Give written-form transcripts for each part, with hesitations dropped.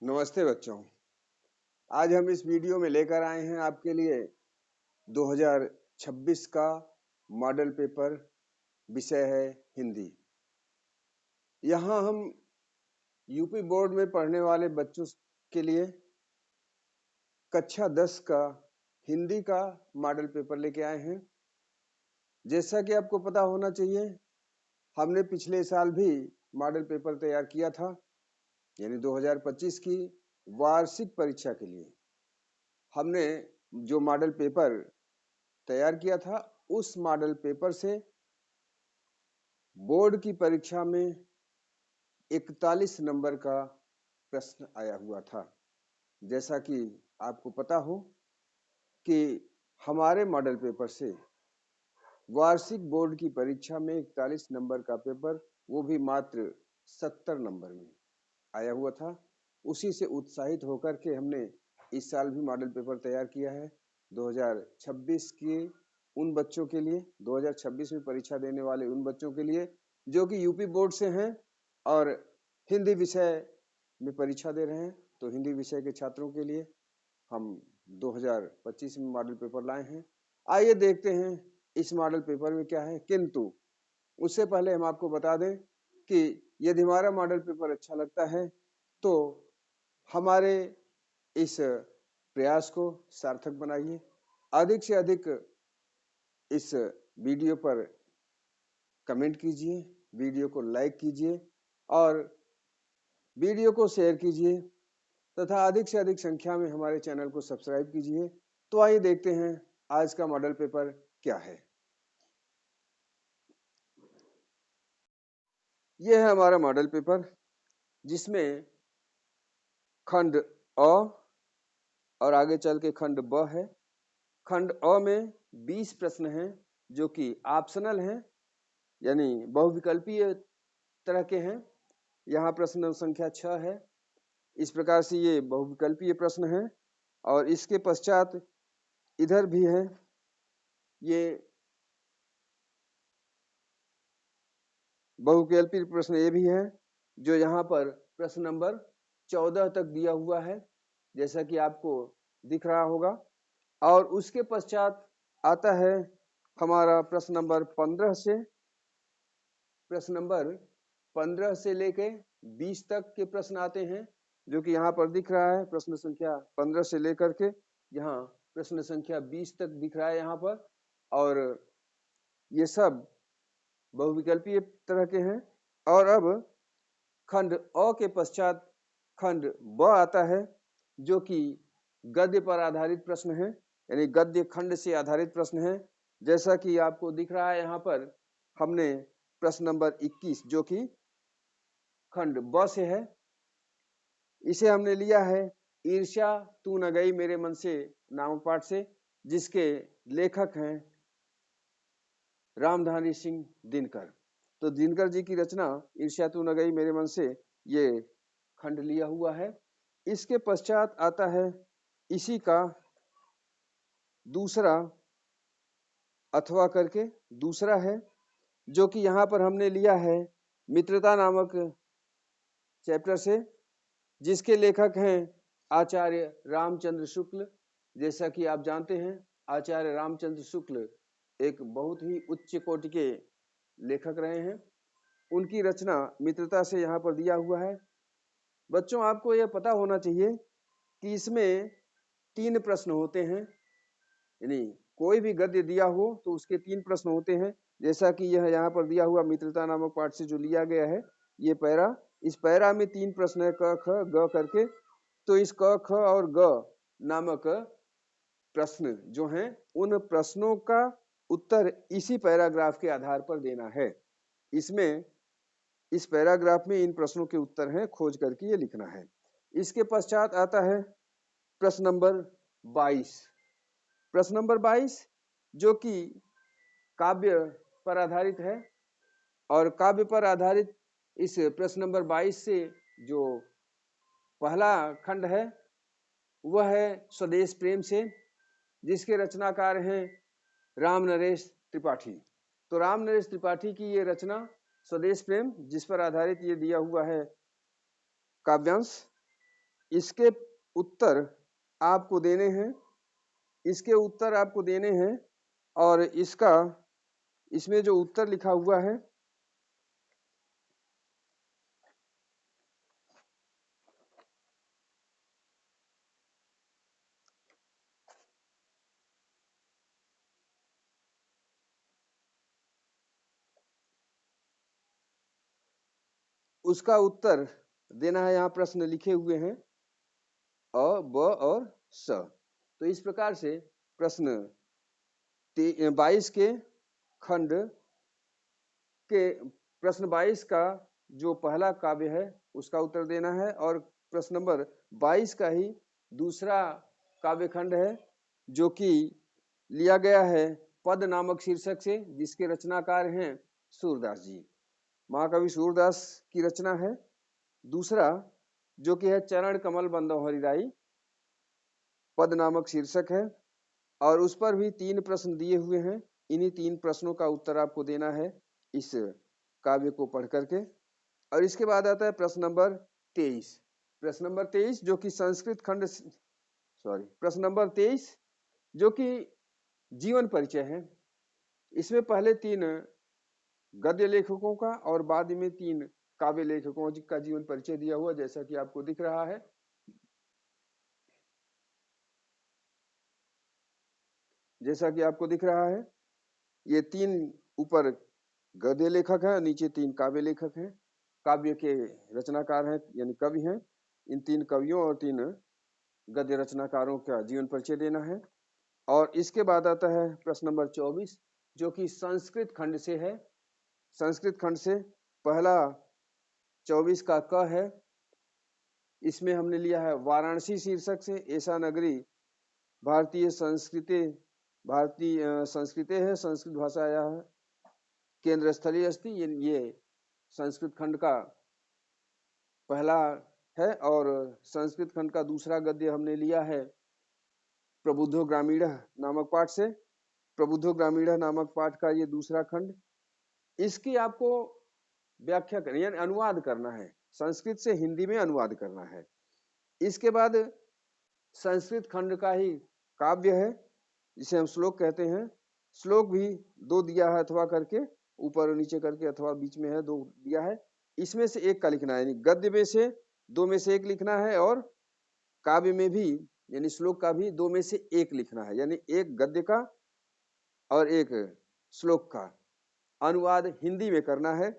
नमस्ते बच्चों। आज हम इस वीडियो में लेकर आए हैं आपके लिए 2026 का मॉडल पेपर। विषय है हिंदी। यहाँ हम यूपी बोर्ड में पढ़ने वाले बच्चों के लिए कक्षा 10 का हिंदी का मॉडल पेपर लेके आए हैं। जैसा कि आपको पता होना चाहिए, हमने पिछले साल भी मॉडल पेपर तैयार किया था, यानी 2025 की वार्षिक परीक्षा के लिए हमने जो मॉडल पेपर तैयार किया था, उस मॉडल पेपर से बोर्ड की परीक्षा में 41 नंबर का प्रश्न आया हुआ था। जैसा कि आपको पता हो कि हमारे मॉडल पेपर से वार्षिक बोर्ड की परीक्षा में 41 नंबर का पेपर, वो भी मात्र 70 नंबर में आया हुआ था। उसी से उत्साहित होकर के हमने इस साल भी मॉडल पेपर तैयार किया है 2026 के उन बच्चों के लिए, 2026 में परीक्षा देने वाले उन बच्चों के लिए जो कि यूपी बोर्ड से हैं और हिंदी विषय में परीक्षा दे रहे हैं। तो हिंदी विषय के छात्रों के लिए हम 2025 में मॉडल पेपर लाए हैं। आइए देखते हैं इस मॉडल पेपर में क्या है। किंतु उससे पहले हम आपको बता दें कि यदि हमारा मॉडल पेपर अच्छा लगता है तो हमारे इस प्रयास को सार्थक बनाइए। अधिक से अधिक इस वीडियो पर कमेंट कीजिए, वीडियो को लाइक कीजिए और वीडियो को शेयर कीजिए तथा अधिक से अधिक संख्या में हमारे चैनल को सब्सक्राइब कीजिए। तो आइए देखते हैं आज का मॉडल पेपर क्या है। यह है हमारा मॉडल पेपर, जिसमें खंड अ और आगे चल के खंड ब है। खंड अ में 20 प्रश्न हैं जो कि ऑप्शनल हैं, यानी बहुविकल्पीय तरह के हैं। यहाँ प्रश्न संख्या 6 है। इस प्रकार से ये बहुविकल्पीय प्रश्न हैं। और इसके पश्चात इधर भी है, ये बहुविकल्पीय प्रश्न ये भी है, जो यहाँ पर प्रश्न नंबर 14 तक दिया हुआ है, जैसा कि आपको दिख रहा होगा। और उसके पश्चात आता है हमारा प्रश्न नंबर 15 से, प्रश्न नंबर 15 से लेके 20 तक के प्रश्न आते हैं, जो कि यहाँ पर दिख रहा है। प्रश्न संख्या 15 से लेकर के यहाँ प्रश्न संख्या 20 तक दिख रहा है यहाँ पर। और ये सब बहुविकल्पीय तरह के हैं। और अब खंड अ के पश्चात खंड ब आता है, जो कि गद्य पर आधारित प्रश्न है, यानी गद्य खंड से आधारित प्रश्न है। जैसा कि आपको दिख रहा है यहाँ पर, हमने प्रश्न नंबर 21 जो कि खंड ब से है, इसे हमने लिया है ईर्ष्या तू न गई मेरे मन से नामक पाठ से, जिसके लेखक हैं रामधारी सिंह दिनकर। तो दिनकर जी की रचना ईर्ष्या तू न गई मेरे मन से, ये खंड लिया हुआ है। इसके पश्चात आता है इसी का दूसरा अथवा करके दूसरा है, जो कि यहाँ पर हमने लिया है मित्रता नामक चैप्टर से, जिसके लेखक हैं आचार्य रामचंद्र शुक्ल। जैसा कि आप जानते हैं, आचार्य रामचंद्र शुक्ल एक बहुत ही उच्च कोटि के लेखक रहे हैं। उनकी रचना मित्रता से यहाँ पर दिया हुआ है। बच्चों, आपको यह पता होना चाहिए कि इसमें 3 प्रश्न होते हैं, यानी कोई भी गद्य दिया हो तो उसके 3 प्रश्न होते हैं। जैसा कि यह यहाँ पर दिया हुआ मित्रता नामक पाठ से जो लिया गया है, ये पैरा, इस पैरा में 3 प्रश्न है, क ख ग करके। तो इस क ख और ग नामक प्रश्न जो हैं, उन प्रश्नों का उत्तर इसी पैराग्राफ के आधार पर देना है। इसमें इस पैराग्राफ में इन प्रश्नों के उत्तर हैं, खोज करके ये लिखना है। इसके पश्चात आता है प्रश्न नंबर 22। प्रश्न नंबर 22 जो कि काव्य पर आधारित है। और काव्य पर आधारित इस प्रश्न नंबर 22 से जो पहला खंड है वह है स्वदेश प्रेम से, जिसके रचनाकार हैं राम नरेश त्रिपाठी। तो राम नरेश त्रिपाठी की ये रचना स्वदेश प्रेम, जिस पर आधारित ये दिया हुआ है काव्यांश, इसके उत्तर आपको देने हैं, इसके उत्तर आपको देने हैं और इसमें जो उत्तर लिखा हुआ है उसका उत्तर देना है। यहाँ प्रश्न लिखे हुए हैं अ, ब और स। तो इस प्रकार से प्रश्न 22 के खंड के प्रश्न 22 का जो पहला काव्य है उसका उत्तर देना है और प्रश्न नंबर 22 का ही दूसरा काव्य खंड है जो कि लिया गया है पद नामक शीर्षक से, जिसके रचनाकार हैं सूरदास जी। महाकवि सूरदास की रचना है। दूसरा जो कि है चरण कमल बंदो हरिराई, पद नामक शीर्षक है और उस पर भी 3 प्रश्न दिए हुए हैं। इन्हीं 3 प्रश्नों का उत्तर आपको देना है इस काव्य को पढ़ करके। और इसके बाद आता है प्रश्न नंबर 23। प्रश्न नंबर 23 जो कि संस्कृत खंड प्रश्न नंबर 23 जो कि जीवन परिचय है। इसमें पहले 3 गद्य लेखकों का और बाद में 3 काव्य लेखकों का जीवन परिचय दिया हुआ, जैसा कि आपको दिख रहा है। जैसा कि आपको दिख रहा है, ये 3 ऊपर गद्य लेखक हैं, नीचे 3 काव्य लेखक हैं, काव्य के रचनाकार हैं यानी कवि हैं। इन 3 कवियों और 3 गद्य रचनाकारों का जीवन परिचय देना है। और इसके बाद आता है प्रश्न नंबर 24 जो कि संस्कृत खंड से है। संस्कृत खंड से पहला 24 का क है। इसमें हमने लिया है वाराणसी शीर्षक से, ऐसा नगरी भारतीय संस्कृति है, संस्कृत भाषा यह केंद्र स्थलीय अस्ति। ये संस्कृत खंड का पहला है। और संस्कृत खंड का दूसरा गद्य हमने लिया है प्रबुद्धो ग्रामीण नामक पाठ से। प्रबुद्धो ग्रामीण नामक पाठ का ये दूसरा खंड, इसकी आपको व्याख्या करनी यानी अनुवाद करना है, संस्कृत से हिंदी में अनुवाद करना है। इसके बाद संस्कृत खंड का ही काव्य है जिसे हम श्लोक कहते हैं। श्लोक भी 2 दिया है अथवा करके, ऊपर और नीचे करके, अथवा बीच में है 2 दिया है। इसमें से एक का लिखना है, यानी गद्य में से 2 में से एक लिखना है और काव्य में भी यानी श्लोक का भी 2 में से एक लिखना है, यानी एक गद्य का और एक श्लोक का अनुवाद हिंदी में करना है।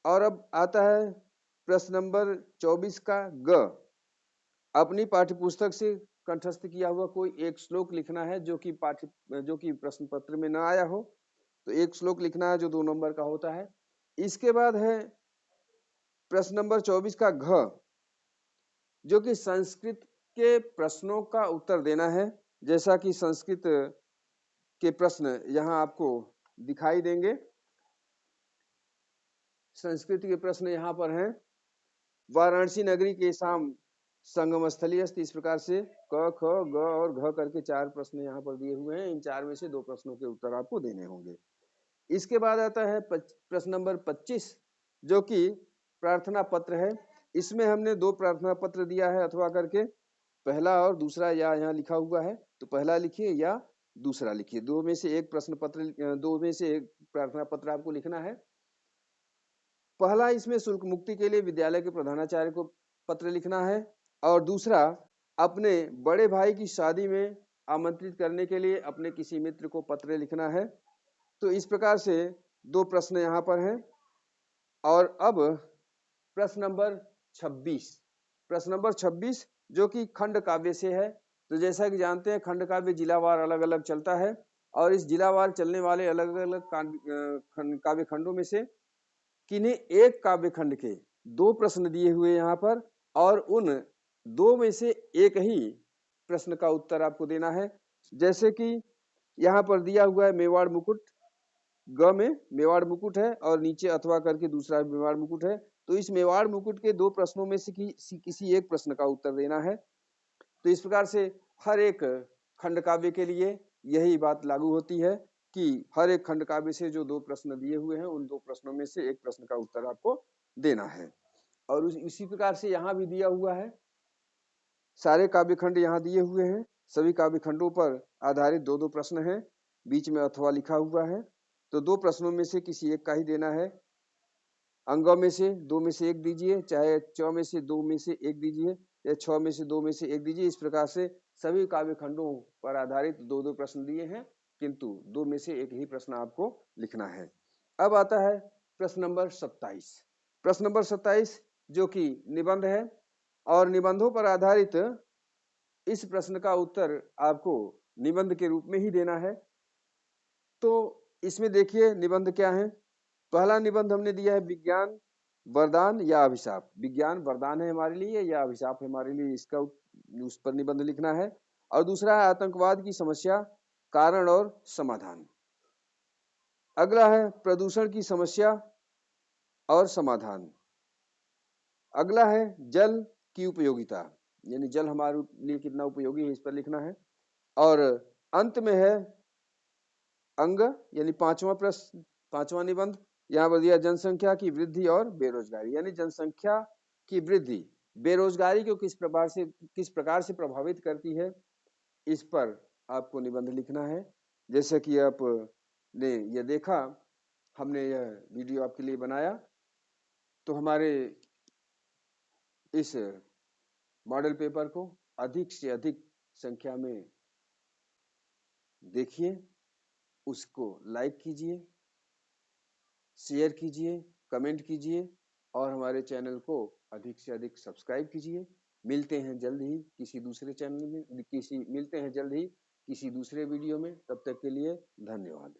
और अब आता है प्रश्न नंबर 24 का ग। अपनी पाठ्यपुस्तक से कंठस्थ किया हुआ कोई एक श्लोक लिखना है जो कि प्रश्न पत्र में न आया हो, तो एक श्लोक लिखना है जो 2 नंबर का होता है। इसके बाद है प्रश्न नंबर 24 का घ जो कि संस्कृत के प्रश्नों का उत्तर देना है। जैसा कि संस्कृत के प्रश्न यहाँ आपको दिखाई देंगे। संस्कृत के प्रश्न यहाँ पर हैं। वाराणसी नगरी के शाम संगम स्थली अस्ति। इस प्रकार से क, ख, ग और घ करके 4 प्रश्न यहाँ पर दिए हुए हैं। इन 4 में से 2 प्रश्नों के उत्तर आपको देने होंगे। इसके बाद आता है प्रश्न नंबर 25 जो कि प्रार्थना पत्र है। इसमें हमने 2 प्रार्थना पत्र दिया है अथवा करके, पहला और दूसरा या यहाँ लिखा हुआ है, तो पहला लिखिए या दूसरा लिखिए। 2 में से एक प्रश्न पत्र, 2 में से एक प्रार्थना पत्र आपको लिखना है। पहला इसमें शुल्क मुक्ति के लिए विद्यालय के प्रधानाचार्य को पत्र लिखना है और दूसरा अपने बड़े भाई की शादी में आमंत्रित करने के लिए अपने किसी मित्र को पत्र लिखना है। तो इस प्रकार से 2 प्रश्न यहाँ पर हैं। और अब प्रश्न नंबर 26, प्रश्न नंबर 26 जो कि खंड काव्य से है। तो जैसा कि जानते हैं खंड काव्य जिलावार अलग अलग चलता है और इस जिलावार चलने वाले अलग अलग काव्य खंडों में से किन्हीं एक काव्य खंड के 2 प्रश्न दिए हुए यहाँ पर और उन 2 में से एक ही प्रश्न का उत्तर आपको देना है। जैसे कि यहाँ पर दिया हुआ है मेवाड़ मुकुट, ग में मेवाड़ मुकुट है और नीचे अथवा करके दूसरा मेवाड़ मुकुट है। तो इस मेवाड़ मुकुट के 2 प्रश्नों में से किसी एक प्रश्न का उत्तर देना है। तो इस प्रकार से हर एक खंड काव्य के लिए यही बात लागू होती है कि हर एक खंड काव्य से जो 2 प्रश्न दिए हुए हैं उन 2 प्रश्नों में से एक प्रश्न का उत्तर आपको देना है। और इसी प्रकार से यहाँ भी दिया हुआ है सारे काव्यखंड यहाँ दिए हुए हैं। सभी काव्यखंडों पर आधारित दो दो प्रश्न हैं, बीच में अथवा लिखा हुआ है। तो दो प्रश्नों में से किसी एक का ही देना है। अंगों में से दो में से एक दीजिए, चाहे च में से दो में से एक दीजिए या छ में से दो में से एक दीजिए। इस प्रकार से सभी काव्यखंडों पर आधारित दो दो प्रश्न दिए हैं, किंतु दो में से एक ही प्रश्न आपको लिखना है। अब आता है प्रश्न नंबर 27। प्रश्न नंबर 27 जो कि निबंध है, और निबंधों पर आधारित इस प्रश्न का उत्तर आपको निबंध के रूप में ही देना है। तो इसमें देखिए निबंध क्या है। पहला निबंध हमने दिया है विज्ञान वरदान या अभिशाप। विज्ञान वरदान है हमारे लिए या अभिशाप है हमारे लिए, इसका उस पर निबंध लिखना है। और दूसरा है आतंकवाद की समस्या, कारण और समाधान। अगला है प्रदूषण की समस्या और समाधान। अगला है जल की उपयोगिता, यानी जल हमारे लिए कितना उपयोगी है, इस पर लिखना है। और अंत में है अंग, यानी पांचवा प्रश्न, पांचवा निबंध यहाँ पर दिया जनसंख्या की वृद्धि और बेरोजगारी, यानी जनसंख्या की वृद्धि बेरोजगारी को किस प्रकार से प्रभावित करती है, इस पर आपको निबंध लिखना है। जैसे कि आपने ये देखा, हमने यह वीडियो आपके लिए बनाया, तो हमारे इस मॉडल पेपर को अधिक से अधिक संख्या में देखिए, उसको लाइक कीजिए, शेयर कीजिए, कमेंट कीजिए और हमारे चैनल को अधिक से अधिक सब्सक्राइब कीजिए। मिलते हैं जल्द ही किसी दूसरे चैनल में, मिलते हैं जल्द ही किसी दूसरे वीडियो में। तब तक के लिए धन्यवाद।